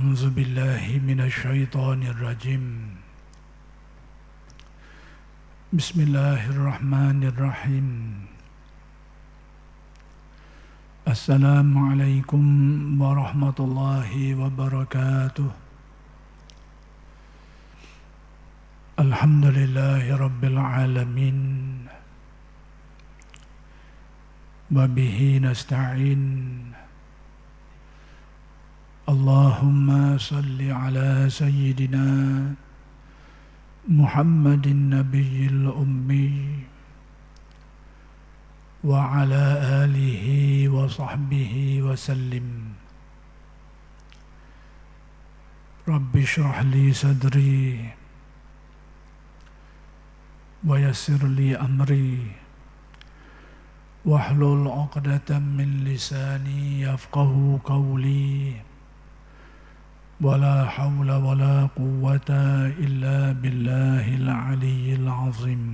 أعوذ بالله من الشيطان الرجيم بسم الله الرحمن الرحيم السلام عليكم ورحمة الله وبركاته الحمد لله رب العالمين وبه نستعين اللهم صل على سيدنا محمد النبي الأمي وعلى آله وصحبه وسلم رب اشرح لي صدري ويسر لي أمري واحلل عقدة من لساني يفقه قولي ولا حول ولا قوة إلا بالله العلي العظيم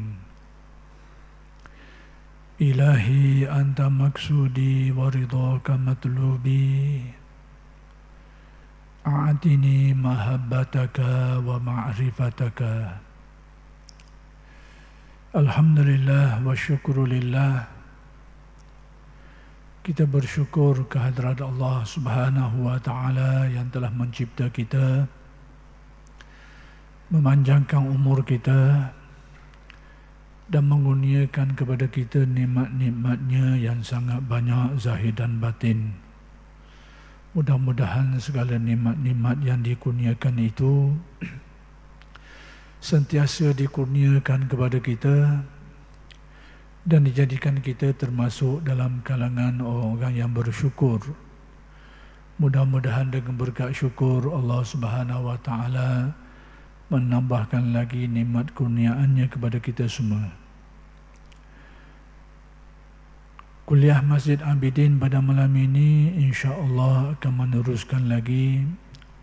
إلهي أنت مقصودي ورضاك مطلوبي أعطني محبتك ومعرفتك الحمد لله والشكر لله. Kita bersyukur kehadrat Allah Subhanahu wa Ta'ala yang telah mencipta kita, memanjangkan umur kita dan mengurniakan kepada kita nikmat-nikmatnya yang sangat banyak zahir dan batin. Mudah-mudahan segala nikmat-nikmat yang dikurniakan itu sentiasa dikurniakan kepada kita dan dijadikan kita termasuk dalam kalangan orang yang bersyukur. Mudah-mudahan dengan berkat syukur Allah Subhanahu wa Ta'ala menambahkan lagi nikmat kurniaannya kepada kita semua. Kuliah Masjid Abidin pada malam ini insya-Allah akan meneruskan lagi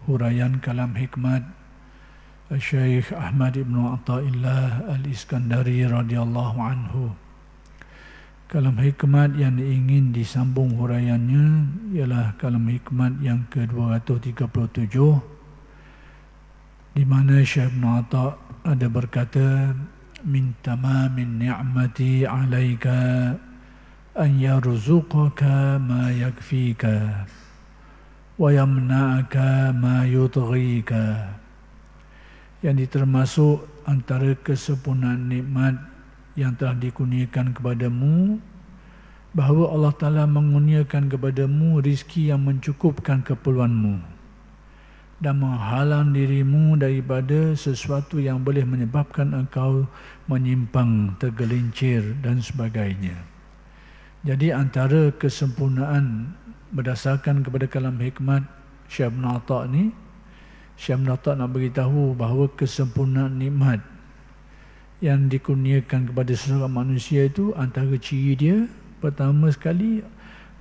huraian kalam hikmat Syekh Ahmad Ibn Athaillah Al-Iskandari radhiyallahu anhu. Kalam hikmat yang ingin disambung huraiannya ialah kalam hikmat yang ke-237, di mana Syekh Ibn Atha ada berkata, min tamamin ni'mati 'alaika an yarzuqaka ma yakfika wa yamna'aka ma yudghika. Yang termasuk antara kesempurnaan nikmat yang telah dikurniakan kepadamu, bahawa Allah Ta'ala mengurniakan kepadamu rizki yang mencukupkan keperluanmu dan menghalang dirimu daripada sesuatu yang boleh menyebabkan engkau menyimpang, tergelincir dan sebagainya. Jadi antara kesempurnaan berdasarkan kepada kalam hikmat Syekh Ibn Atha ni, Syekh Ibn Atha nak beritahu bahawa kesempurnaan nikmat yang dikurniakan kepada seseorang manusia itu, antara ciri dia pertama sekali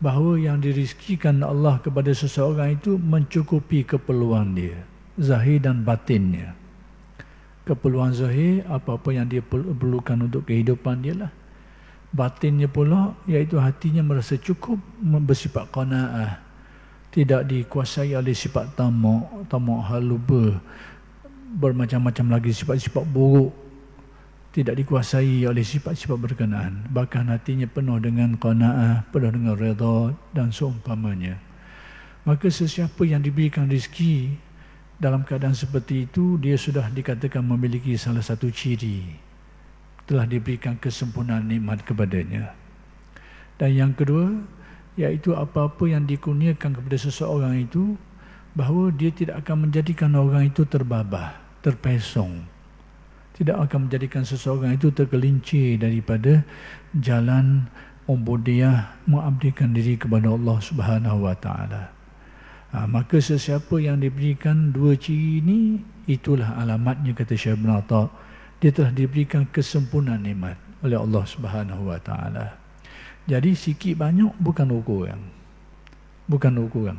bahawa yang dirizkikan Allah kepada seseorang itu mencukupi keperluan dia, zahir dan batinnya. Keperluan zahir, apa-apa yang dia perlukan untuk kehidupan dia lah. Batinnya pula, iaitu hatinya merasa cukup, bersifat qanaah, tidak dikuasai oleh sifat tamak haluba, bermacam-macam lagi sifat-sifat buruk, tidak dikuasai oleh sifat-sifat berkenaan. Bahkan hatinya penuh dengan qanaah, penuh dengan redha dan seumpamanya. Maka sesiapa yang diberikan rezeki dalam keadaan seperti itu, dia sudah dikatakan memiliki salah satu ciri, telah diberikan kesempurnaan nikmat kepadanya. Dan yang kedua, iaitu apa-apa yang dikurniakan kepada seseorang itu, bahawa dia tidak akan menjadikan orang itu terbabah, terpesong, tidak akan menjadikan seseorang itu tergelincir daripada jalan ubudiyah, mengabdikan diri kepada Allah Subhanahu wa Ta'ala. Maka sesiapa yang diberikan dua ciri ini, itulah alamatnya, kata Syekh Ibn Atha, dia telah diberikan kesempurnaan nikmat oleh Allah Subhanahu wa Ta'ala. Jadi sikit banyak bukan ukuran, bukan ukuran.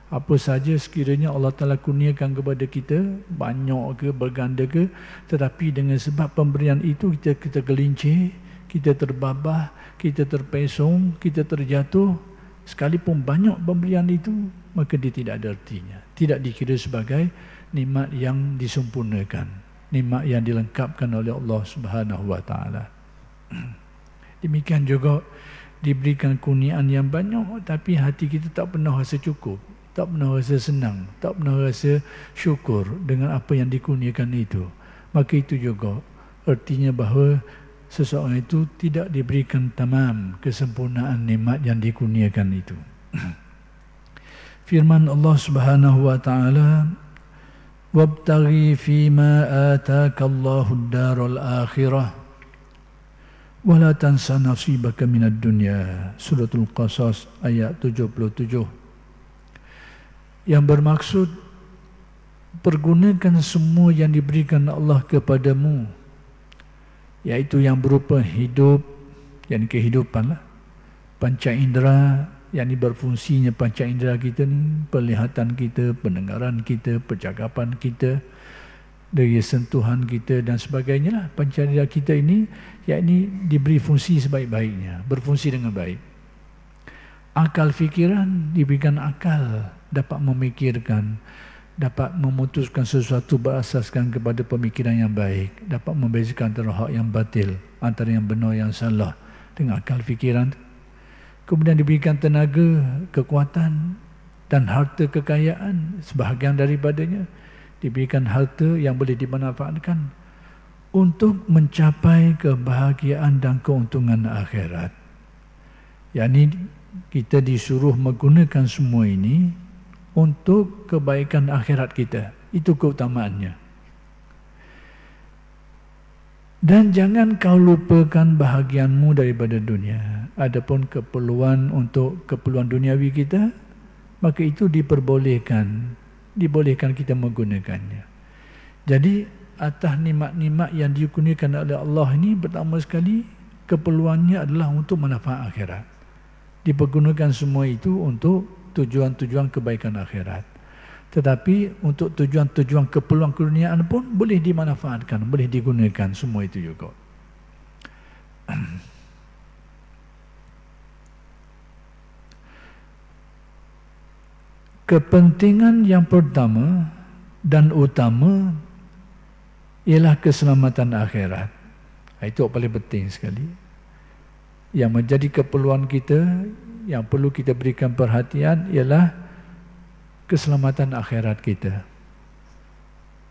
Apa saja sekiranya Allah Ta'ala kurniakan kepada kita, banyak ke, berganda ke, tetapi dengan sebab pemberian itu kita gelincir, kita terbabah, kita terpesong, kita terjatuh, sekalipun banyak pemberian itu, maka dia tidak ada artinya. Tidak dikira sebagai nikmat yang disempurnakan, nikmat yang dilengkapkan oleh Allah Subhanahu wa taala. Demikian juga diberikan kurniaan yang banyak, tapi hati kita tak pernah rasa cukup, tak pernah rasa senang, tak pernah rasa syukur dengan apa yang dikurniakan itu. Maka itu juga artinya bahawa seseorang itu tidak diberikan tamam, kesempurnaan nikmat yang dikurniakan itu. Firman Allah Subhanahu wa taala, "Wabtaghi fima ataka Allahu ad-daral akhirah wa la tansa nasibaka minad dunya." Suratul Qasas ayat 77. Yang bermaksud, pergunakan semua yang diberikan Allah kepadamu, yaitu yang berupa hidup, yang kehidupan lah, panca indera, yang berfungsinya panca indera kita ni, penglihatan kita, pendengaran kita, percakapan kita, dari sentuhan kita dan sebagainya lah. Panca indera kita ini, yakni diberi fungsi sebaik-baiknya, berfungsi dengan baik. Akal fikiran, diberikan akal, dapat memikirkan, dapat memutuskan sesuatu berasaskan kepada pemikiran yang baik, dapat membezakan antara hak yang batil, antara yang benar yang salah dengan akal fikiran. Kemudian diberikan tenaga, kekuatan dan harta kekayaan, sebahagian daripadanya diberikan harta yang boleh dimanfaatkan untuk mencapai kebahagiaan dan keuntungan akhirat. Yakni kita disuruh menggunakan semua ini untuk kebaikan akhirat kita. Itu keutamaannya. Dan jangan kau lupakan bahagianmu daripada dunia. Adapun keperluan untuk keperluan duniawi kita, maka itu diperbolehkan. Dibolehkan kita menggunakannya. Jadi atas nikmat-nikmat yang dikurniakan oleh Allah ini, pertama sekali keperluannya adalah untuk manfaat akhirat. Dipergunakan semua itu untuk tujuan-tujuan kebaikan akhirat. Tetapi untuk tujuan-tujuan keperluan keduniaan pun boleh dimanfaatkan, boleh digunakan semua itu juga. Kepentingan yang pertama dan utama ialah keselamatan akhirat. Itu paling penting sekali. Yang menjadi keperluan kita, yang perlu kita berikan perhatian ialah keselamatan akhirat kita.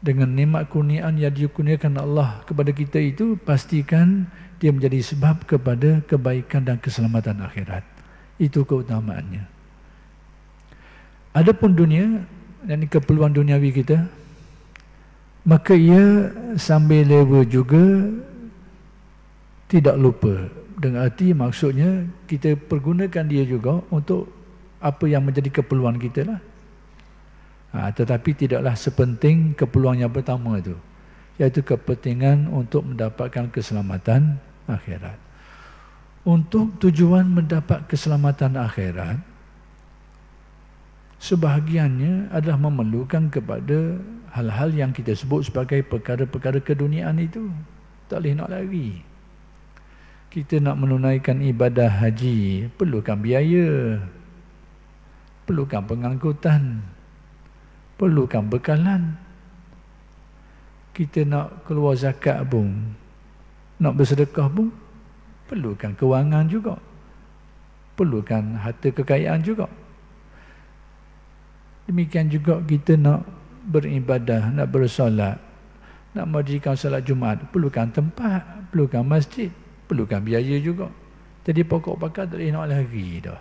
Dengan nikmat kurniaan yang dikurniakan Allah kepada kita itu, pastikan dia menjadi sebab kepada kebaikan dan keselamatan akhirat. Itu keutamaannya. Adapun dunia, dan keperluan duniawi kita, maka ia sambil lewa juga tidak lupa. Dengan arti maksudnya kita pergunakan dia juga untuk apa yang menjadi keperluan kita lah. Tetapi tidaklah sepenting keperluan yang pertama itu, iaitu kepentingan untuk mendapatkan keselamatan akhirat. Untuk tujuan mendapat keselamatan akhirat, sebahagiannya adalah memerlukan kepada hal-hal yang kita sebut sebagai perkara-perkara keduniaan itu. Tak boleh nak lari. Kita nak menunaikan ibadah haji, perlukan biaya, perlukan pengangkutan, perlukan bekalan. Kita nak keluar zakat pun, nak bersedekah pun, perlukan kewangan juga, perlukan harta kekayaan juga. Demikian juga kita nak beribadah, nak bersolat, nak mendirikan solat Jumaat, perlukan tempat, perlukan masjid, perlukan biaya juga. Jadi pokok pakar tak boleh nak lari dah.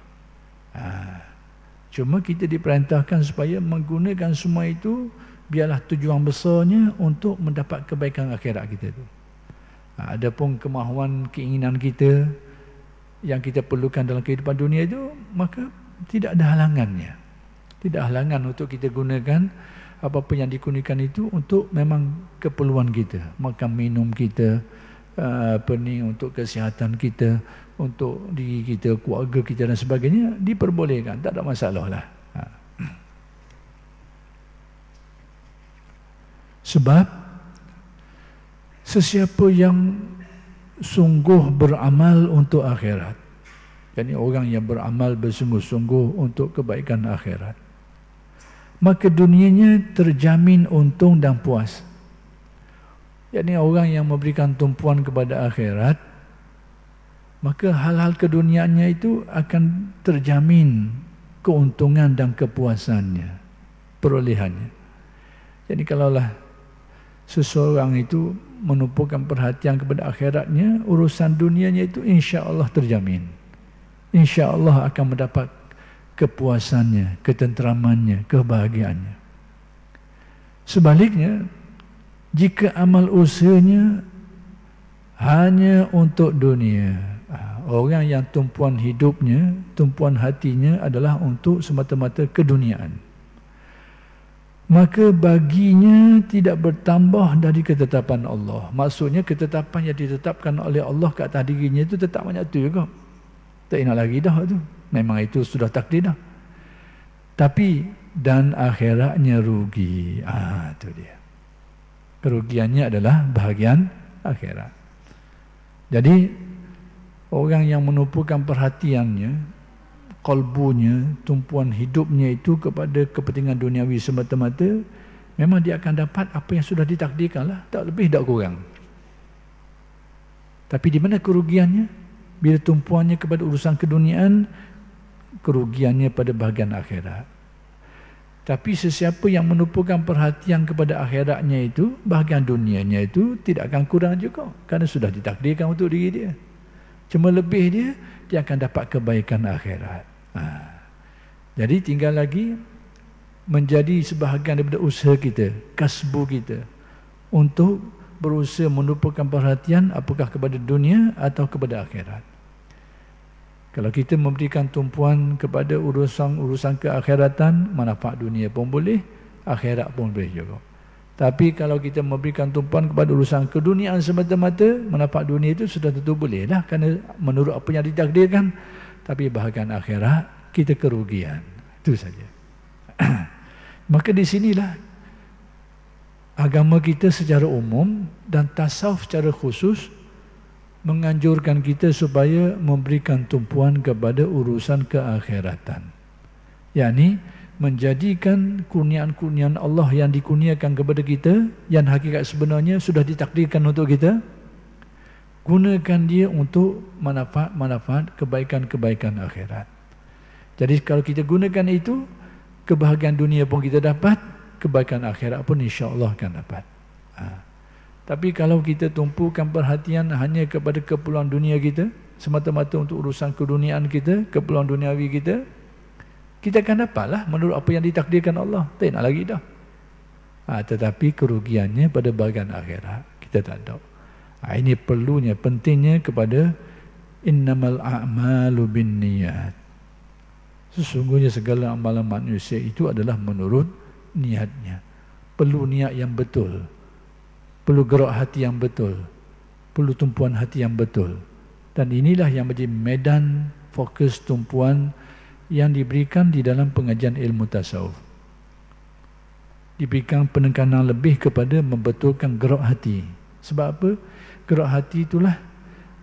Cuma kita diperintahkan supaya menggunakan semua itu, biarlah tujuan besarnya untuk mendapat kebaikan akhirat kita tu. Adapun kemahuan, keinginan kita yang kita perlukan dalam kehidupan dunia itu, maka tidak ada halangannya. Tidak halangan untuk kita gunakan apa-apa yang dikurniakan itu untuk memang keperluan kita, makan minum kita, untuk kesihatan kita, untuk diri kita, keluarga kita dan sebagainya, diperbolehkan, tak ada masalah lah. Sebab sesiapa yang sungguh beramal untuk akhirat, Jadi orang yang beramal bersungguh-sungguh untuk kebaikan akhirat, maka dunianya terjamin untung dan puas. Jadi orang yang memberikan tumpuan kepada akhirat, maka hal-hal keduniaannya itu akan terjamin keuntungan dan kepuasannya, perolehannya. Jadi kalaulah seseorang itu menumpukan perhatian kepada akhiratnya, urusan dunianya itu insya-Allah terjamin. Insya-Allah akan mendapat kepuasannya, ketenteramannya, kebahagiaannya. Sebaliknya, jika amal usahanya hanya untuk dunia, orang yang tumpuan hidupnya, tumpuan hatinya adalah untuk semata-mata keduniaan, maka baginya tidak bertambah dari ketetapan Allah. Maksudnya ketetapan yang ditetapkan oleh Allah ke atas dirinya itu tetap banyak tu juga. Tak nak lagi dah tu. Memang itu sudah takdir dah. Tapi dan akhiratnya rugi. Itu dia. Kerugiannya adalah bahagian akhirat. Jadi orang yang menumpukan perhatiannya, kalbunya, tumpuan hidupnya itu kepada kepentingan duniawi semata-mata, memang dia akan dapat apa yang sudah ditakdirkan lah, tak lebih tak kurang. Tapi di mana kerugiannya? Bila tumpuannya kepada urusan keduniaan, kerugiannya pada bahagian akhirat. Tapi sesiapa yang menumpukan perhatian kepada akhiratnya itu, bahagian dunianya itu tidak akan kurang juga, kerana sudah ditakdirkan untuk diri dia. Cuma lebih dia akan dapat kebaikan akhirat. Jadi tinggal lagi menjadi sebahagian daripada usaha kita, kasbu kita, untuk berusaha menumpukan perhatian apakah kepada dunia atau kepada akhirat. Kalau kita memberikan tumpuan kepada urusan keakhiratan, manfaat dunia pun boleh, akhirat pun boleh juga. Tapi kalau kita memberikan tumpuan kepada urusan keduniaan semata-mata, manfaat dunia itu sudah tentu boleh lah, kerana menurut apa yang ditakdirkan. Tapi bahagian akhirat, kita kerugian. Itu saja. Maka di sinilah agama kita secara umum dan tasawuf secara khusus menganjurkan kita supaya memberikan tumpuan kepada urusan keakhiratan. yakni menjadikan kurniaan-kurniaan Allah yang dikurniakan kepada kita, yang hakikat sebenarnya sudah ditakdirkan untuk kita, gunakan dia untuk manfaat-manfaat kebaikan-kebaikan akhirat. Jadi kalau kita gunakan itu, kebahagiaan dunia pun kita dapat, kebaikan akhirat pun insya-Allah akan dapat. Tapi kalau kita tumpukan perhatian hanya kepada keperluan dunia kita, semata-mata untuk urusan keduniaan kita, keperluan duniawi kita, kita akan dapatlah menurut apa yang ditakdirkan Allah. Tak nak lagi dah. Tetapi kerugiannya pada bahagian akhirat kita tak tahu. Ini perlunya, pentingnya kepada innamal a'malu binniyat. Sesungguhnya segala amalan manusia itu adalah menurut niatnya. Perlu niat yang betul, perlu gerak hati yang betul, perlu tumpuan hati yang betul. Dan inilah yang menjadi medan fokus tumpuan yang diberikan di dalam pengajian ilmu tasawuf. Diberikan penekanan lebih kepada membetulkan gerak hati. Sebab apa? Gerak hati itulah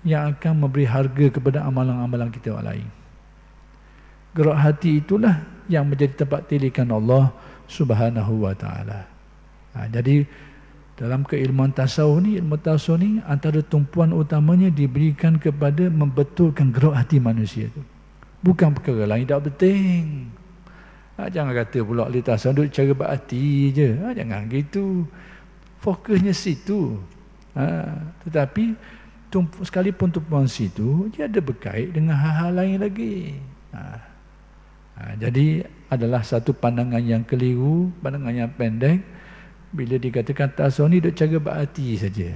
yang akan memberi harga kepada amalan-amalan kita yang lain. Gerak hati itulah yang menjadi tempat tilikan Allah Subhanahu wa ta'ala. Jadi dalam keilmuan tasawuf ni, ilmu tasawuf ni, antara tumpuan utamanya diberikan kepada membetulkan gerak hati manusia itu. Bukan perkara lain tak penting. Jangan kata pula ahli tasawuf duduk cara berhati je. Jangan gitu. Fokusnya situ. Tetapi sekalipun tumpuan situ, dia ada berkait dengan hal-hal lain lagi. Jadi adalah satu pandangan yang keliru, pandangan yang pendek. Bila dikatakan tasawuf ni duduk cara berhati saja.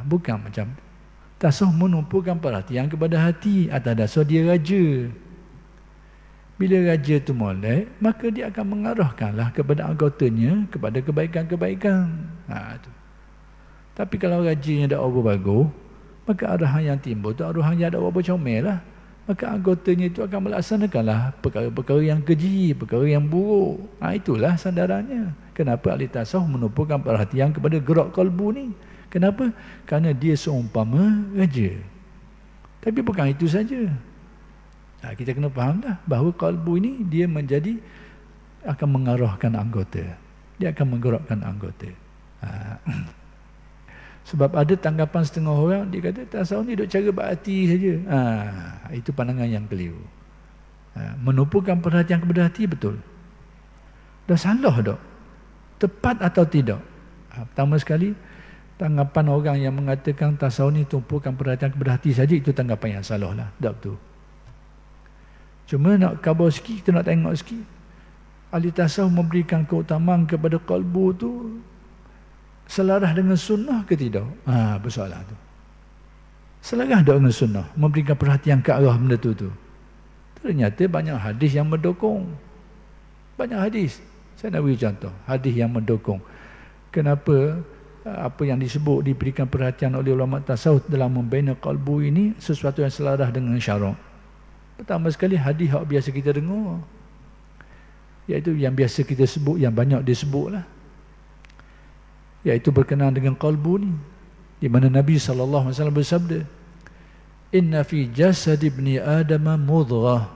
Bukan macam tasawuf menumpukan perhatian kepada hati atas dasar dia raja. Bila raja tu molek, maka dia akan mengarahkanlah kepada anggotanya kepada kebaikan-kebaikan. Tu. Tapi kalau rajanya dah apa bagus, maka arahan yang timbul tu arahan yang dah apa comel lah. Maka anggotanya itu akan melaksanakanlah perkara-perkara yang keji, perkara yang buruk. Itulah sandarannya. Kenapa ahli tasawuf menumpukan perhatian kepada gerak kalbu ni? Kenapa? Kerana dia seumpama raja. Tapi bukan itu saja. Kita kena faham dah bahawa qalbu ini dia menjadi akan mengarahkan anggota. Dia akan menggerakkan anggota. Sebab ada tanggapan setengah orang, dia kata tasawuf ni duk cara berhati saja. Itu pandangan yang keliru. Menumpukan perhatian kepada hati betul. Dah salah tak? Tepat atau tidak? Pertama sekali, tanggapan orang yang mengatakan tasawuf ni tumpukan perhatian kepada hati saja, itu tanggapan yang salah lah. Tak betul. Cuma nak khabar sikit, kita nak tengok sikit. Ahli tasawuf memberikan keutamaan kepada qalbu tu selaras dengan sunnah ke tidak? Persoalan tu. Selaras tak dengan sunnah? Memberikan perhatian ke arah benda tu. Ternyata banyak hadis yang mendukung. Banyak hadis. Saya nak beri contoh. Hadis yang mendukung. Kenapa apa yang disebut diberikan perhatian oleh ulama tasawuf dalam membina qalbu ini sesuatu yang selaras dengan syarak. Pertama sekali hadis yang biasa kita dengar. Iaitu yang biasa kita sebut, yang banyak disebut lah. Iaitu berkenaan dengan qalbu ni, di mana Nabi SAW bersabda, inna fi jasad ibni adama mudghah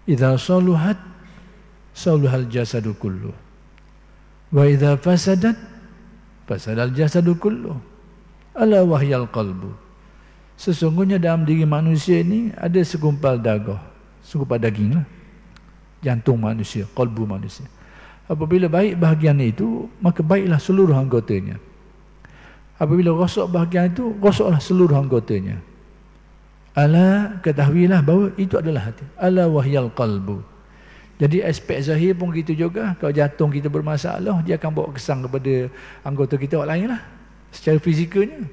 idza saluhat saluhal jasadu kulluh wa idza fasadat fasadal jasadu kulluh ala wahyal qalbu. Sesungguhnya dalam diri manusia ini ada segumpal daging lah, jantung manusia, qalbu manusia. Apabila baik bahagian itu, maka baiklah seluruh anggotanya. Apabila rosak bahagian itu, rosaklah seluruh anggotanya. Ala, ketahuilah bahawa itu adalah hati. Ala wahyal qalbu. Jadi aspek zahir pun gitu juga. Kalau jantung kita bermasalah, dia akan bawa kesan kepada anggota kita orang lain lah. Secara fizikalnya.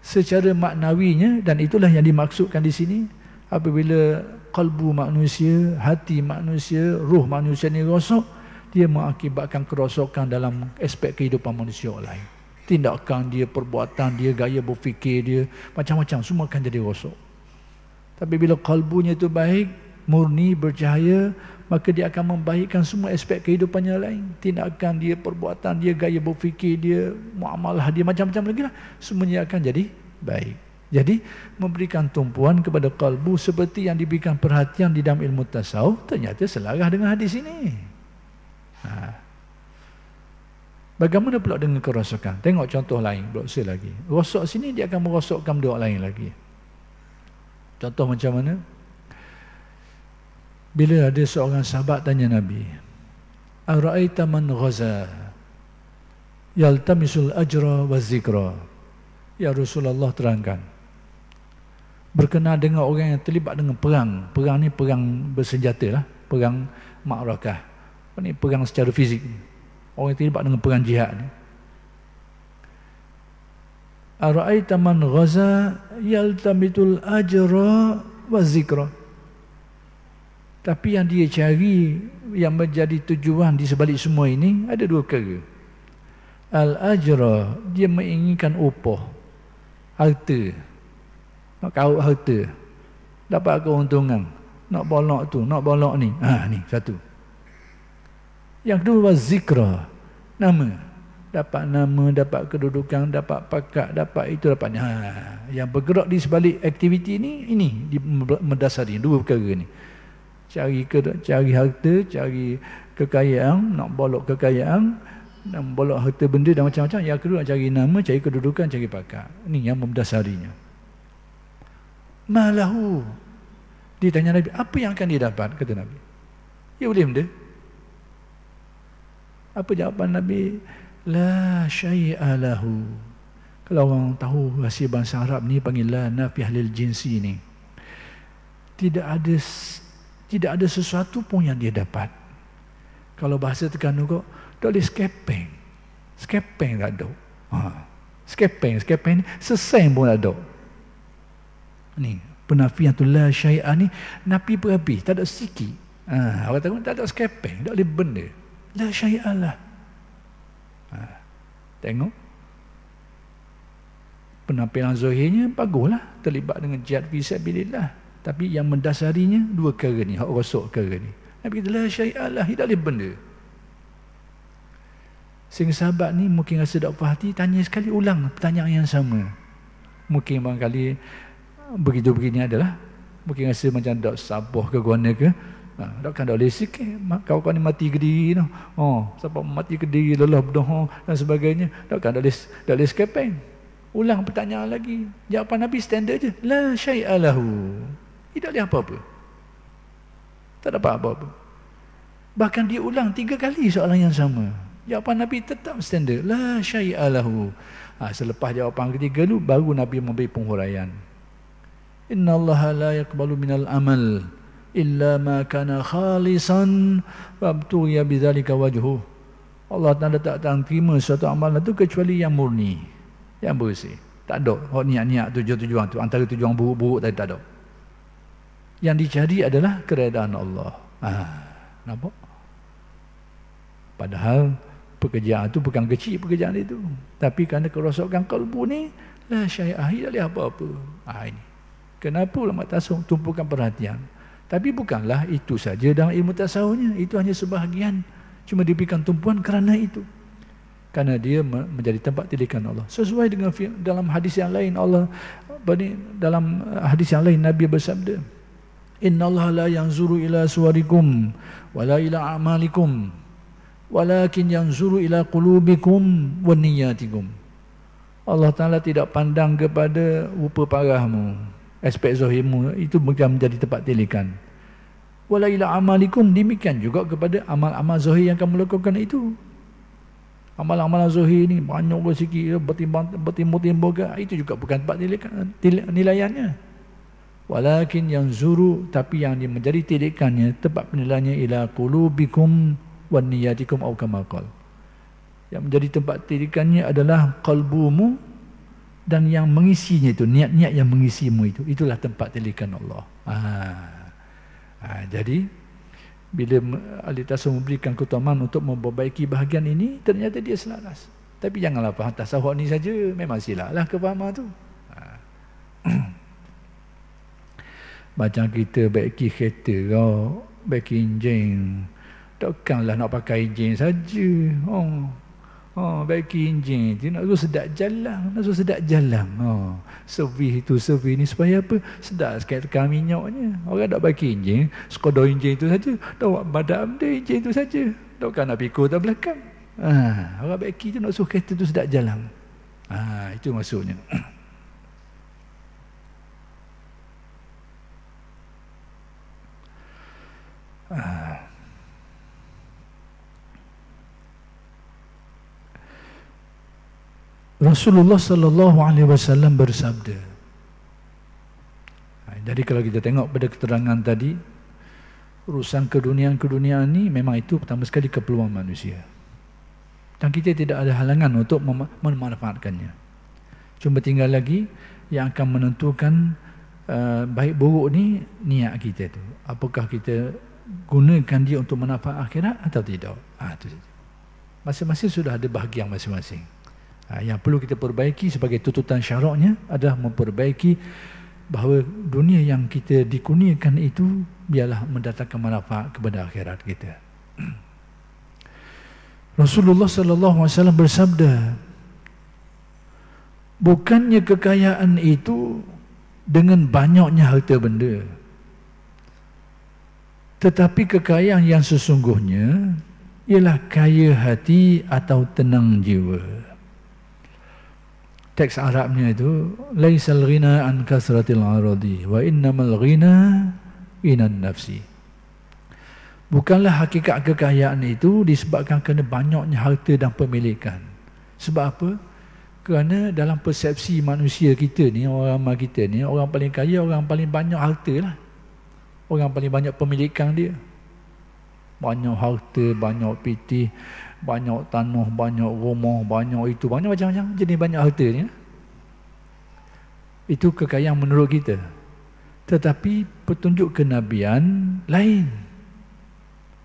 Secara maknawinya, dan itulah yang dimaksudkan di sini. Apabila qalbu manusia, hati manusia, ruh manusia ni rosak, dia mengakibatkan kerosakan dalam aspek kehidupan manusia lain. Tindakan dia, perbuatan dia, gaya berfikir dia, macam-macam semua akan jadi rosak. Tapi bila qalbunya itu baik, murni, bercahaya, maka dia akan membaikkan semua aspek kehidupannya lain. Tindakan dia, perbuatan dia, gaya berfikir dia, muamalah dia, macam-macam lagi lah. Semuanya akan jadi baik. Jadi memberikan tumpuan kepada qalbu seperti yang diberikan perhatian di dalam ilmu tasawuf, ternyata selaras dengan hadis ini. Bagaimana pula dengan kerosakan? Tengok contoh lain, beroksa lagi. Rosak sini dia akan merosakkan dua lain lagi. Contoh macam mana? Bila ada seorang sahabat tanya Nabi, ara'aita man ghaza yaltamisul ajra wa zikra. Ya Rasulullah, terangkan. Berkenaan dengan orang yang terlibat dengan perang. Perang ni perang bersenjata lah, perang ma'rakah. Ini perang secara fizik. Orang yang terlibat dengan perang jihad ni. Ara'aita man ghaza yaltamitul ajra wa zikra. Tapi yang dia cari, yang menjadi tujuan di sebalik semua ini, ada dua perkara. Al-ajra, dia menginginkan upah, harta, nak kawut harta, dapat keuntungan, nak bolak tu, nak bolak ni. Ni satu. Yang kedua, zikra, nama. Dapat nama, dapat kedudukan, dapat pakat, dapat itu, dapat ni. Yang bergerak di sebalik aktiviti ini mendasari dua perkara ni. Cari harta, cari kekayaan, nak bolak kekayaan, nak bolak harta benda dan macam-macam. Yang kedua, nak cari nama, cari kedudukan, cari pakat. Ini yang mendasarinya. Malahu. Ditanya Nabi, apa yang akan dia dapat? Kata Nabi, ya boleh benda. Apa jawapan Nabi? La syai'a lahu. Kalau orang tahu rahsia bahasa Arab ni, panggil la nafiyah lil jinsi ni. Tidak ada sesuatu pun yang dia dapat. Kalau bahasa Terengganu kok, tak boleh skepeng. Skepeng tak ada. Skepeng ni sesen pun tak ada. Ni penafiyatul la syai'a ni nafi berapi, tak ada sikit. Orang tahu tak ada skepeng, tak boleh benda. La syai'a lah. Tengok. Penampilan zahirnya baguslah, terlibat dengan jihad fi sabilillah. Tapi yang mendasarinya dua perkara ni, hak rosak perkara ni. Nabi kata la syai'a lah, tak boleh benda. Sehingga sahabat ni mungkin rasa tak puas hati, tanya sekali ulang pertanyaan yang sama. Mungkin barangkali begitu begini adalah Mungkin rasa macam dak sabar ke guana ke. Takkan dak boleh sikit. Kau ni mati ke diri tu. Siapa mati ke diri lelah berdoa dan sebagainya. Takkan dak boleh sekepeng. Ulang pertanyaan lagi. Jawapan Nabi standard je. La syai'a lahu. Tidak boleh apa-apa. Tak dapat apa-apa. Bahkan dia ulang 3 kali soalan yang sama. Jawapan Nabi tetap standard. La syai'a lahu. Selepas jawapan ketiga tu, baru Nabi memberi penghuraian. Inna Allah la yaqbalu minal amal illa ma kana khalisan wabtughiya bidzalika wajhuh. Allah Ta'ala tak terima suatu amalan tu kecuali yang murni, yang bersih. Tak ada niat-niat tujuan tu, antara tujuan buruk-buruk tadi tak ada. Yang dicari adalah keredaan Allah. Nampak? Padahal pekerjaan itu bukan kecil pekerjaan itu. Tapi kerana kerosakan kalbu ni, la syai'ah, tak boleh apa-apa. Ini. Kenapa ulama tasawuf tumpukan perhatian? Tapi bukanlah itu saja dalam ilmu tasawufnya. Itu hanya sebahagian. Cuma diberikan tumpuan kerana itu. Kerana dia menjadi tempat tilikan Allah. Sesuai dengan dalam hadis yang lain Allah, dalam hadis yang lain Nabi bersabda, Inna Allah la yanzuru ila suwarikum wala ila a'malikum walakin yanzuru ila qulubikum wa niyatikum. Allah Ta'ala tidak pandang kepada rupa parahmu, aspek zahirmu, itu bukan menjadi tempat tilikan. Wala ila amalikum, demikian juga kepada amal-amal zahir yang kamu lakukan itu. Amal-amal zahir ni banyak ke sikit, bertimbul-timbul ke, itu juga bukan tempat tilikan, nilaiannya. Walakin yanzuru, tapi yang menjadi tilikannya, tempat penilaiannya ila qulubikum wan niyatikum au kama qala. Yang menjadi tempat tirikannya adalah kalbumu dan yang mengisinya itu, niat-niat yang mengisimu itu, itulah tempat tirikan Allah. Jadi bila ahli tasawuf memberikan keutamaan untuk memperbaiki bahagian ini, ternyata dia selaras. Tapi janganlah faham tasawuf ni saja, memang silaplah kefahaman tu. Macam kita baiki kereta kau, baiki enjin, takkanlah nak pakai enjin saja. Baiki enjin tu nak sedap jalan, servis itu servis ni supaya apa? Sedap sikit tekan minyaknya. Orang tak baiki enjin, sekadar enjin tu saja, dak badam dia enjin tu saja. Takkan nak pikul tak belakang. Orang baiki tu nak suruh kereta tu sedap jalan. Itu maksudnya. Rasulullah sallallahu alaihi wasallam bersabda. Jadi kalau kita tengok pada keterangan tadi, urusan keduniaan ni memang itu pertama sekali keperluan manusia. Dan kita tidak ada halangan untuk memanfaatkannya. Cuma tinggal lagi yang akan menentukan baik buruk ni niat kita tu. Apakah kita gunakan dia untuk manfaat akhirat atau tidak? Itu saja. Masing-masing sudah ada bahagian masing-masing. Yang perlu kita perbaiki sebagai tuntutan syaraknya adalah memperbaiki bahawa dunia yang kita dikurniakan itu biarlah mendatangkan manfaat kepada akhirat kita. Rasulullah sallallahu alaihi wasallam bersabda, bukannya kekayaan itu dengan banyaknya harta benda, tetapi kekayaan yang sesungguhnya ialah kaya hati atau tenang jiwa. Teks Arabnya itu, laisal ghina an kasratil aradi wa innamal ghina inan nafsi. Bukanlah hakikat kekayaan itu disebabkan kerana banyaknya harta dan pemilikan. Sebab apa? Kerana dalam persepsi manusia kita ni, orang ramai kita ni, orang paling kaya, orang paling banyak harta lah. Orang paling banyak pemilikan dia. Banyak harta, banyak pitih, banyak tanah, banyak rumah, banyak itu, banyak macam-macam jenis banyak hartanya. Itu kekayaan menurut kita. Tetapi petunjuk kenabian lain.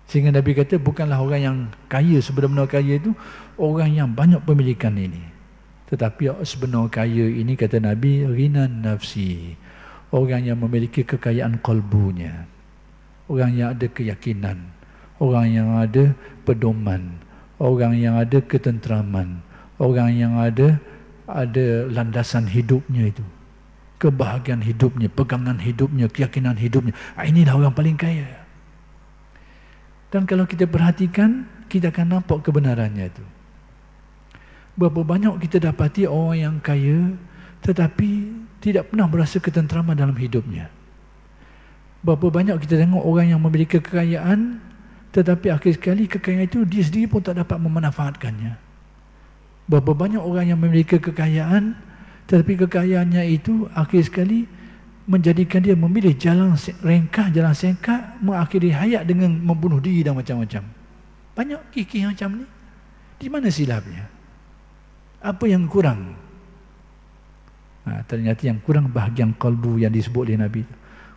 Sehingga Nabi kata bukanlah orang yang kaya, sebenar-benar kaya itu orang yang banyak pemilikan ini. Tetapi sebenar kaya ini, kata Nabi, ghinan nafsi, orang yang memiliki kekayaan kalbunya, orang yang ada keyakinan, orang yang ada pedoman, orang yang ada ketenteraman, orang yang ada landasan hidupnya itu. kebahagiaan hidupnya, pegangan hidupnya, keyakinan hidupnya. Inilah orang paling kaya. Dan kalau kita perhatikan, kita akan nampak kebenarannya itu. Berapa banyak kita dapati orang yang kaya tetapi tidak pernah berasa ketenteraman dalam hidupnya. Berapa banyak kita tengok orang yang memiliki kekayaan tetapi akhir sekali kekayaan itu dia sendiri pun tak dapat memanfaatkannya. Berapa banyak orang yang memiliki kekayaan tetapi kekayaannya itu akhir sekali menjadikan dia memilih jalan ringkas, jalan singkat, mengakhiri hayat dengan membunuh diri dan macam-macam. Banyak kikih macam ni. Di mana silapnya? Apa yang kurang? Ternyata yang kurang bahagian kalbu yang disebut oleh Nabi.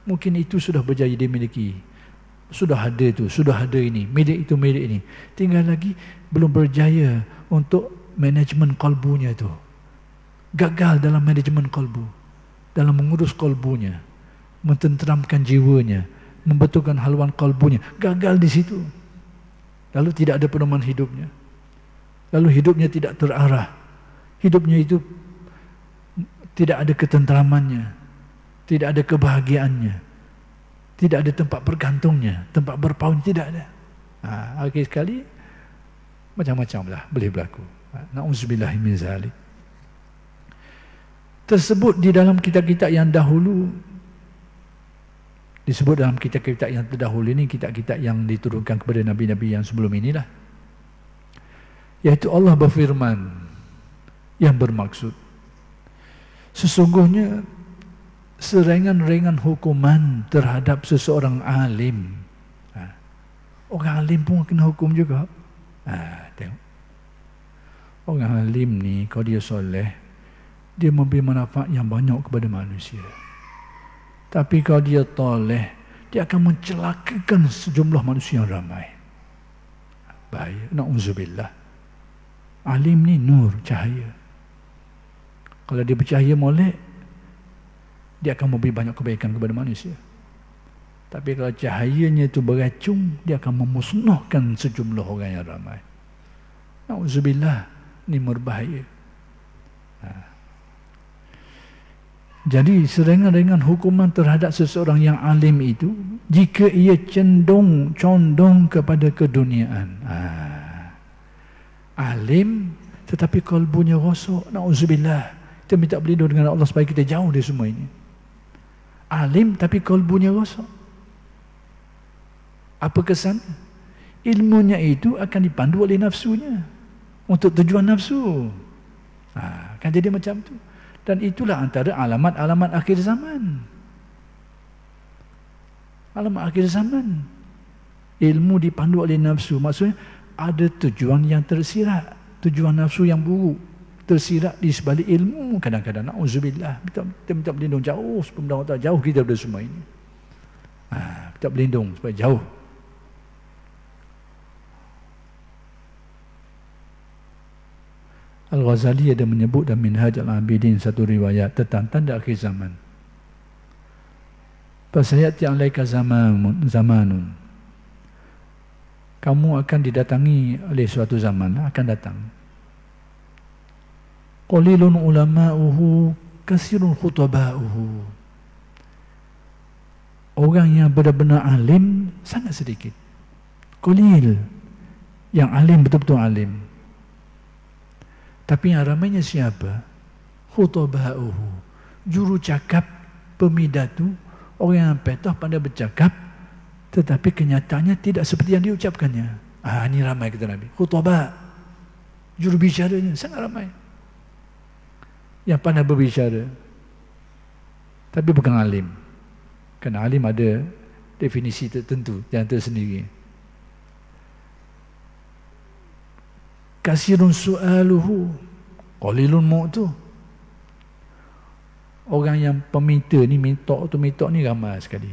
Mungkin itu sudah berjaya dimiliki. Sudah ada itu, sudah ada ini, milik itu, milik ini. Tinggal lagi belum berjaya untuk manajemen kalbunya itu. Gagal dalam manajemen kalbu, dalam mengurus kalbunya, mententeramkan jiwanya, membetulkan haluan kalbunya. Gagal di situ. Lalu tidak ada pedoman hidupnya. Lalu hidupnya tidak terarah. Hidupnya itu tidak ada ketenteramannya, tidak ada kebahagiaannya. Tidak ada tempat bergantungnya, tempat berpaun tidak ada. Akhir sekali macam-macamlah boleh berlaku. Na'udzubillah min zalik. Tersebut di dalam kitab-kitab yang dahulu, disebut dalam kitab-kitab yang terdahulu ini, kitab-kitab yang diturunkan kepada nabi-nabi yang sebelum inilah. Yaitu Allah berfirman yang bermaksud, sesungguhnya seringan-ringan hukuman terhadap seseorang alim. Orang alim pun kena hukum juga. Tengok. Orang alim ni, kalau dia soleh, dia memberi manfaat yang banyak kepada manusia. Tapi kalau dia toleh, dia akan mencelakakan sejumlah manusia yang ramai. Bahaya. Na'udzubillah. Alim ni nur, cahaya. Kalau dia bercahaya molek, dia akan memberi banyak kebaikan kepada manusia. Tapi kalau cahayanya itu beracun, dia akan memusnahkan sejumlah orang yang ramai. Na'udzubillah, ini berbahaya. Jadi seringan-ringan hukuman terhadap seseorang yang alim itu, jika ia condong kepada keduniaan. Alim, tetapi kalbunya rosak. Na'udzubillah. Kita minta berlindung dengan Allah supaya kita jauh dari semua ini. Alim tapi kalbunya rosak. Apa kesan? Ilmunya itu akan dipandu oleh nafsunya untuk tujuan nafsu. Kan jadi macam tu. Dan itulah antara alamat-alamat akhir zaman. Alamat akhir zaman. Ilmu dipandu oleh nafsu. Maksudnya ada tujuan yang tersirat, tujuan nafsu yang buruk tersirat di sebalik ilmu. Kadang-kadang na'udzubillah, kita minta berlindung jauh supaya Allah jauh kita dari semua ini. Kita berlindung supaya jauh. Al-Ghazali ada menyebut dalam Minhaj al-Abidin satu riwayat tentang tanda akhir zaman. Fasayati 'alaika zamanun. Kamu akan didatangi oleh suatu zaman, akan datang. Qalilun ulama'uhu kasirun khutaba'uhu. Orang yang benar-benar alim sangat sedikit. Qalil, yang alim betul-betul alim. Tapi yang ramainya siapa? Khutaba'uhu, juru cakap, pemidatu, orang yang petah pandai bercakap, tetapi kenyataannya tidak seperti yang diucapkannya. Ini ramai kata Nabi. Khutbah, juru bicaranya sangat ramai. Yang pandai berbicara, tapi bukan alim. Kerana alim ada definisi tertentu yang tersendiri. Kasirun su'aluhu, qalilun mu'tu. Orang yang peminta ni, minta ni ramai sekali.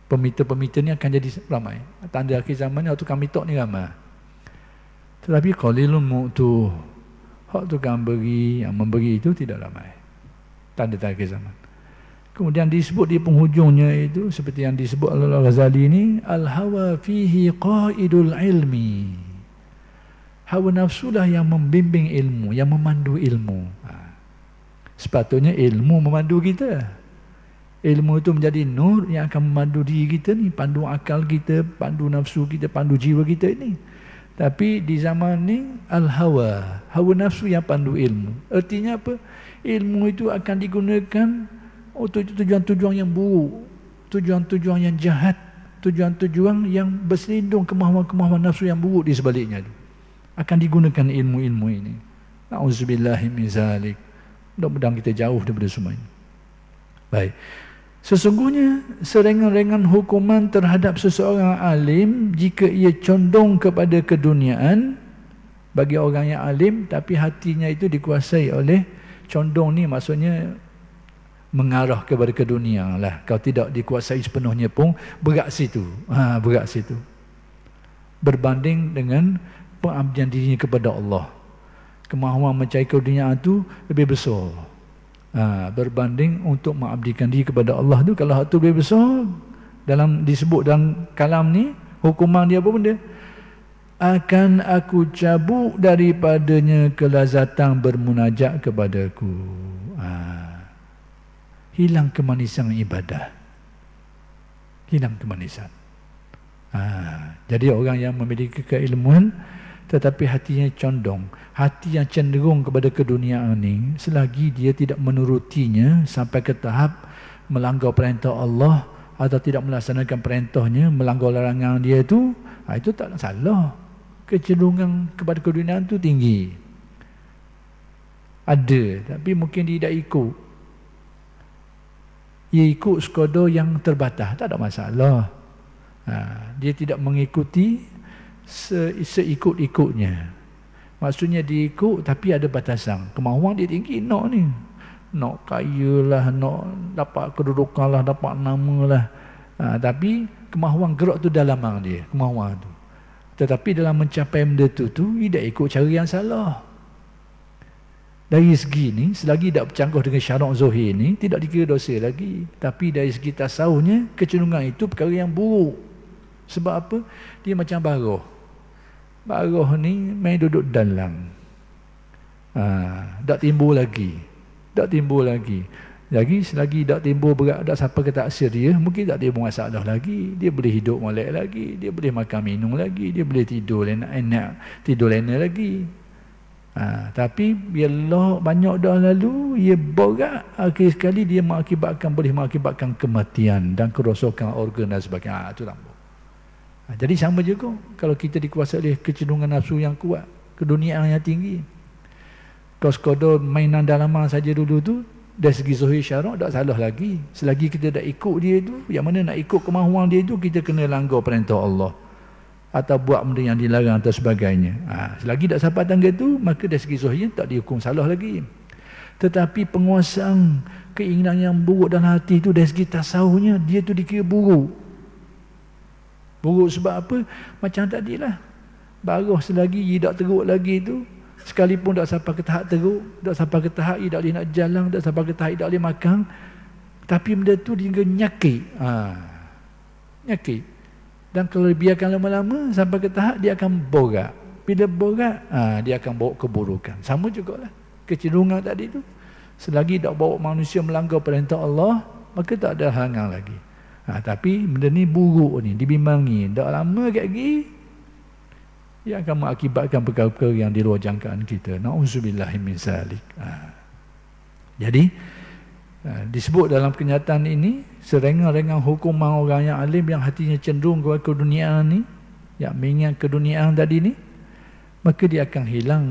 Peminta-peminta ni akan jadi ramai. Tanda akhir zaman ni, tukang minta ni ramai. Tetapi qalilun mu'tu, hak tukang beri, yang memberi itu tidak ramai. Tanda akhir zaman. Kemudian disebut di penghujungnya itu, seperti yang disebut oleh Al-Ghazali ini, al-hawa fihi qaidul ilmi. Hawa nafsulah yang membimbing ilmu, yang memandu ilmu. Sepatutnya ilmu memandu kita. Ilmu itu menjadi nur yang akan memandu diri kita ni, pandu akal kita, pandu nafsu kita, pandu jiwa kita ini. Tapi di zaman ni al-hawa, hawa nafsu yang pandu ilmu. Artinya apa? Ilmu itu akan digunakan untuk tujuan-tujuan yang buruk, tujuan-tujuan yang jahat, tujuan-tujuan yang berselindung kemahuan-kemahuan nafsu yang buruk di sebaliknya itu. Akan digunakan ilmu-ilmu ini. Na'udzubillahi min zalik. Mudah-mudahan kita jauh daripada semua ini. Baik. Sesungguhnya serengan-rengan hukuman terhadap seseorang alim jika ia condong kepada keduniaan, bagi orang yang alim tapi hatinya itu dikuasai oleh condong ni, maksudnya mengarah kepada ke dunia lah. Kalau tidak dikuasai sepenuhnya pun berat situ. Berat situ. Berbanding dengan pengabdian dirinya kepada Allah. Kemahuan mencari keduniaan itu lebih besar. Berbanding untuk mengabdikan diri kepada Allah tu, kalau hak tu lebih besar, disebut dalam kalam ni, hukuman dia apa benda? Akan aku cabut daripadanya kelazatan bermunajat kepadaku. Hilang kemanisan ibadah. Hilang kemanisan. Jadi orang yang memiliki keilmuan tetapi hatinya condong, hati yang cenderung kepada keduniaan ni, selagi dia tidak menurutinya sampai ke tahap melanggar perintah Allah atau tidak melaksanakan perintahnya, melanggar larangan dia itu tak salah. Kecenderungan kepada keduniaan tu tinggi. Ada, tapi mungkin dia tidak ikut. Ia ikut sekadar yang terbatas, tak ada masalah. Dia tidak mengikuti seikut-ikutnya. Maksudnya dia ikut tapi ada batasan. Kemahuan dia tinggi, nak kaya lah, nak dapat kedudukan lah, dapat nama lah. Tapi kemahuan gerak tu dalam dia, kemahuan tu. Tetapi dalam mencapai benda tu dia tak ikut cara yang salah. Dari segi ni, selagi tak bercanggah dengan syarak zahir ni, tidak dikira dosa lagi. Tapi dari segi tasawufnya, kecenderungan itu perkara yang buruk. Sebab apa? Dia macam baroh. Baroh ni main duduk dalam. Tak timbul lagi. Jadi selagi tak timbul berat, tak siapa ke taksir dia, mungkin tak timbul masalah lagi. Dia boleh hidup molek lagi, dia boleh makan minum lagi, dia boleh tidur enak, tidur lena lagi. Tapi bila banyak dah lalu, ia berat, akhir sekali dia boleh mengakibatkan kematian dan kerosakan organ dan sebagainya. Itu tambah. Jadi sama juga kalau kita dikuasai oleh kecenderungan nafsu yang kuat, keduniaan yang tinggi. Kalau sekadar mainan dalaman saja dulu tu, dari segi zahir syarak tak salah lagi. Selagi kita tak ikut dia tu, yang mana nak ikut kemahuan dia tu, kita kena langgar perintah Allah atau buat benda yang dilarang atau sebagainya. Selagi tak sampai tangga tu, maka dari segi zahir tak dihukum salah lagi. Tetapi penguasaan keinginan yang buruk dalam hati tu, dari segi tasawufnya, dia tu dikira buruk. Buruk sebab apa? Macam tadilah. Baroh selagi ia tak teruk lagi tu, sekalipun tak sampai ke tahap teruk, tak sampai ke tahap ia tak boleh nak jalan, tak sampai ke tahap ia tak boleh makan, tapi benda tu dia nyakit. Nyakit. Dan kalau dibiarkan lama-lama sampai ke tahap, dia akan borak. Bila borak, dia akan bawa keburukan. Sama jugalah kecenderungan tadi tu. Selagi tak bawa manusia melanggar perintah Allah, maka tak ada halangan lagi. Tapi benda ni buruk ni, dibimbangi. Tak lama lagi, ia akan mengakibatkan perkara-perkara yang di luar jangkaan kita. Na'udzubillahi min zalik. Jadi, disebut dalam kenyataan ini, serengan-rengan hukuman orang yang alim yang hatinya cenderung kepada keduniaan ni, yang mengingat keduniaan tadi ni, maka dia akan hilang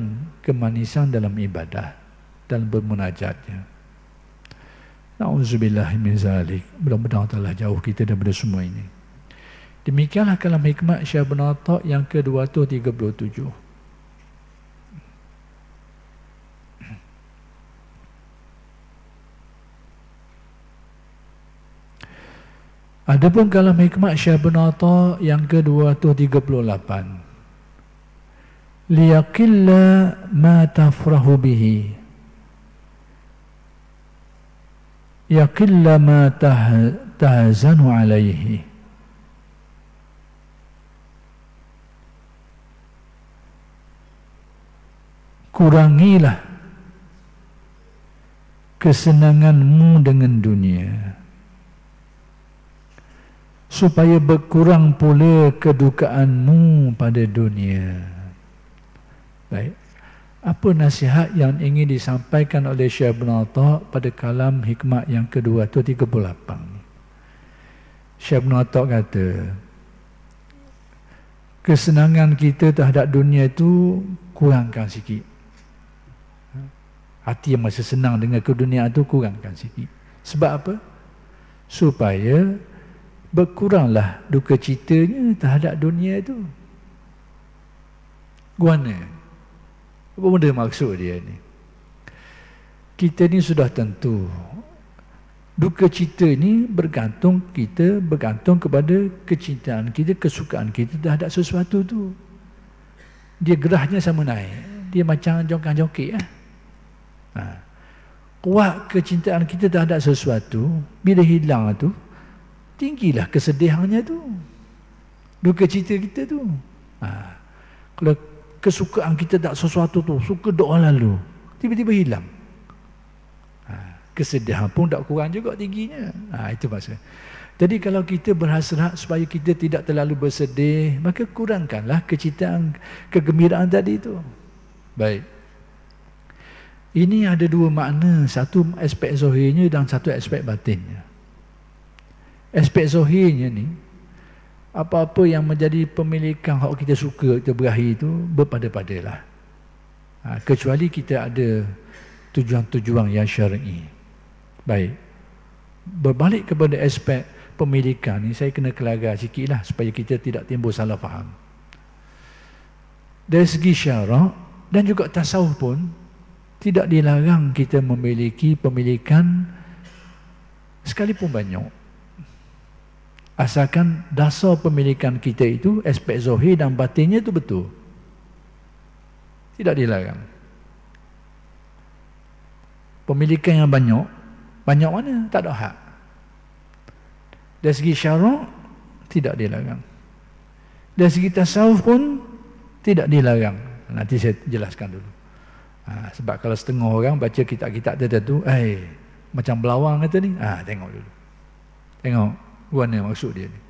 kemanisan dalam ibadah dan bermunajatnya. Na'udzubillahi min zalik. Mudah-mudahan Allah jauh kita daripada semua ini. Demikianlah kalam hikmat Syekh Ibn Atta' yang ke-237. Adapun kalam hikmat Syekh Ibn Atta' yang ke-238. Liyaqilla ma tafrahu bihi, yaqilla ma tahzanu alaihi. Kurangilah kesenanganmu dengan dunia, supaya berkurang pula kedukaanmu pada dunia. Baik. Apa nasihat yang ingin disampaikan oleh Syekh Ibn Atta' pada kalam hikmat yang kedua tu 38? Syekh Ibn Atta' kata, kesenangan kita terhadap dunia itu kurangkan sikit. Hati yang masih senang dengan keduniaan itu kurangkan sikit. Sebab apa? Supaya berkuranglah duka citanya terhadap dunia itu. Guana? Apa benda maksud dia ni? Kita ni sudah tentu duka cita ni bergantung kepada kecintaan kita, kesukaan kita terhadap sesuatu tu. Dia gerahnya sama naik. Dia macam jongkang-jongkik kuat kecintaan kita terhadap sesuatu, bila hilang tu tinggilah kesedihannya tu, duka cita kita tu. Kalau kesukaan kita tak sesuatu tu, suka doa lalu, tiba-tiba hilang, kesedihan pun tak kurang juga tingginya. Itu maksud. Jadi kalau kita berhasrat supaya kita tidak terlalu bersedih, maka kurangkanlah kecintaan, kegembiraan tadi tu. Baik. Ini ada dua makna, satu aspek zahirnya dan satu aspek batinnya. Aspek zahirnya ni, apa-apa yang menjadi pemilikan hak kita suka, kita berakhir itu, berpada-padalah. Kecuali kita ada tujuan-tujuan yang syar'i. Baik. Berbalik kepada aspek pemilikan ni, saya kena kelagar sikit lah supaya kita tidak timbul salah faham. Dari segi syarak dan juga tasawuf pun, tidak dilarang kita memiliki pemilikan sekalipun banyak. Asalkan dasar pemilikan kita itu, aspek zahir dan batinnya itu betul. Tidak dilarang. Pemilikan yang banyak, banyak mana? Tak ada hak. Dari segi syarak, tidak dilarang. Dari segi tasawuf pun, tidak dilarang. Nanti saya jelaskan dulu. Sebab kalau setengah orang baca kitab-kitab tertentu, macam belawang kata ni, tengok dulu. Tengok, mana maksud dia ni.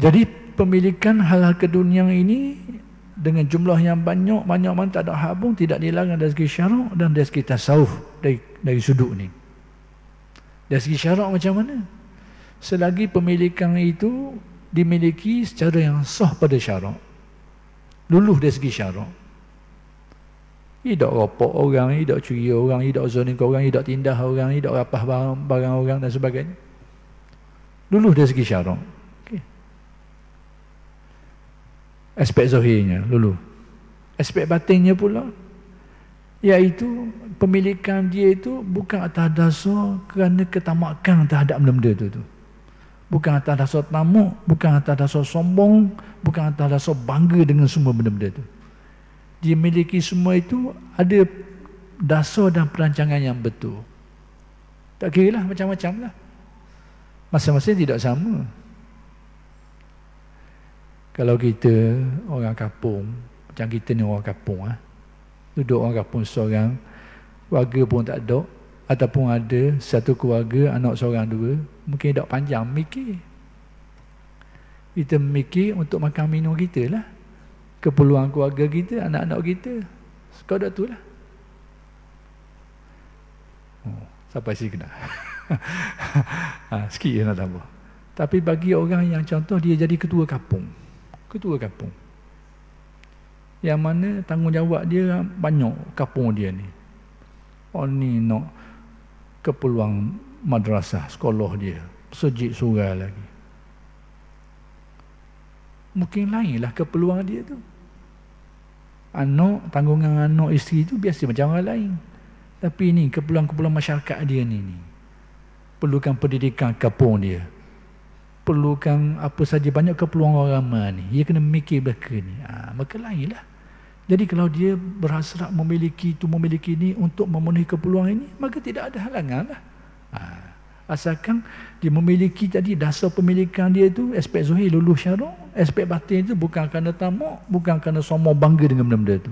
Jadi pemilikan hal-hal keduniaan ini dengan jumlah yang banyak mana tak ada hak pun tidak dilarang dari segi syarak dan dari segi tasawuf, dari sudut ni. Dari segi syarak macam mana? Selagi pemilikan itu dimiliki secara yang sah pada syarak, luluh dari segi syarak. Tidak ropok orang, tidak curi orang, tidak zalim orang, tidak tindah orang, tidak rapah barang orang dan sebagainya. Luluh dari segi syarak. Okay. Aspek zahirnya luluh. Aspek batinnya pula, iaitu pemilikan dia itu bukan atas dasar kerana ketamakan terhadap benda-benda itu. Bukan atas dasar tamak, bukan atas dasar sombong, bukan atas dasar bangga dengan semua benda-benda itu. Dia miliki semua itu ada dasar dan perancangan yang betul. Tak kira lah macam-macam lah. Masing-masing tidak sama. Kalau kita orang kampung, macam kita ni orang kampung, duduk orang kampung seorang, keluarga pun tak ada, ataupun ada satu keluarga, anak seorang dua, mungkin tak panjang mikir. Kita mikir untuk makan minum kita lah, keperluan keluarga kita, anak-anak kita, sekadar tu lah. Sampai sini kena. Sikit je nak tambah. Tapi bagi orang yang contoh dia jadi ketua kampung, yang mana tanggungjawab dia banyak kampung dia ni. Ni nak keperluan madrasah, sekolah dia, sejid surau lagi. Mungkin lainlah keperluan dia tu. Tanggungan anak isteri tu biasa macam orang lain. Tapi ini keperluan-keperluan masyarakat dia ni. Perlukan pendidikan kampung dia. Perlukan apa saja, banyak keperluan orang ramai ni. Dia kena mikir belaka ni. Maka lainlah. Jadi kalau dia berhasrat memiliki ni untuk memenuhi keperluan ini, maka tidak ada halangan lah. Asalkan dia memiliki tadi dasar pemilikan dia itu, aspek zahir luluh syarak, aspek batin itu bukan kerana tamak, bukan kerana sombong bangga dengan benda-benda itu.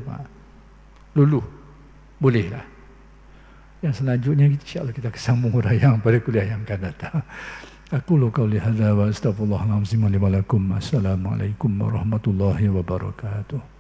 Luluh, bolehlah. Yang selanjutnya insya-Allah kita kesambung huraian pada kuliah yang akan datang. Aku qauli hadza wa astaghfirullahalazim li wa lakum. Assalamualaikum warahmatullahi wabarakatuh.